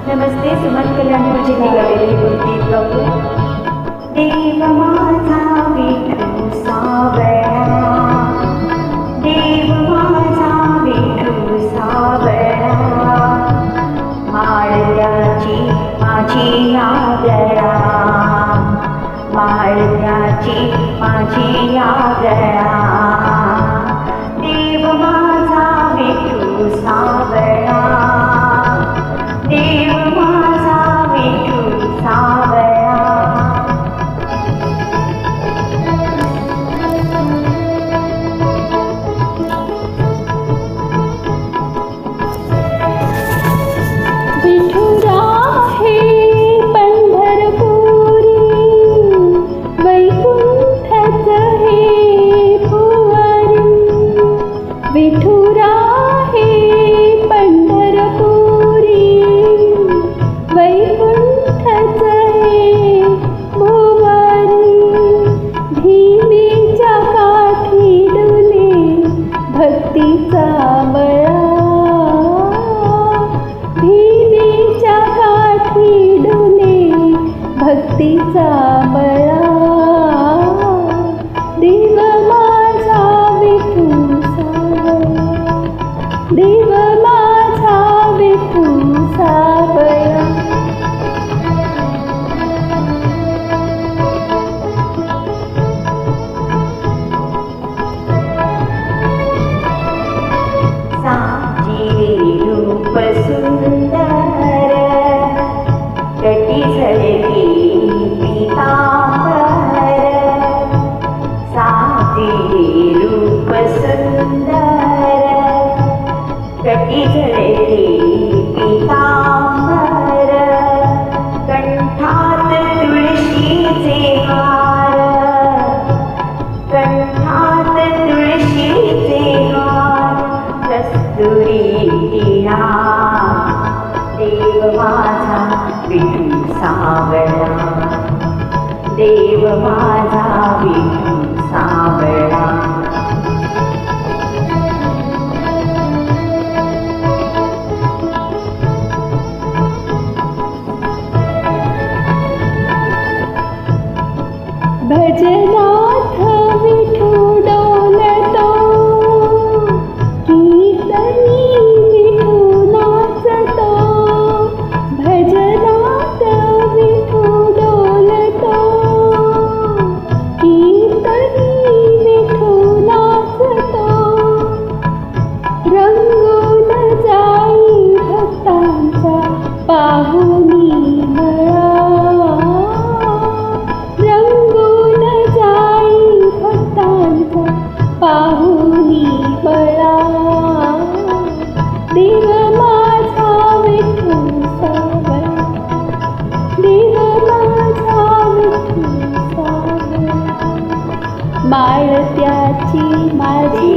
नमस्ते सुमन कल्याणी माझी गालेली बोलती प्रभू देव माझा विठू सावळा देव माझा विठू सावळा माळ्याची माझी आगळा माळ्याची माझी आगळा देव माझा विठू सावळा देव माझा विठू सावळा विठुरा हे पंढरपुरी वैकुंठच हे भुवरी विठुरा हे पंढरपुरी वैकुंठच हे भुवरी भीमेच्या काठी डुले भक्तीचा बळा भीमेच्या काठी डुले भक्तीचा बळा देव माझा विठू सावळा देव माझा विठू सावळा साची रूप सुंदर कटी झळकी पीतांबर साची रूप सुंदर कटी झळकी पीतांबर कंठात तुळशीचे हार कंठात तुळशीचे हार कस्तुरी टिळा देव माझा विठू सावळा देव माझा विठू सावळा भजनाथ विठू डोलतो कीर्तनी विठू नाचतो भजनाथ विठू डोलतो कीर्तनी विठू नाचतो रंगून जाई भक्तांचा पाहुणी मळा रंगून जाई भक्तांचा पाहुणी बळा देव माझा विठू सावळा देव माझा विठू सावळा माळत्याची माझी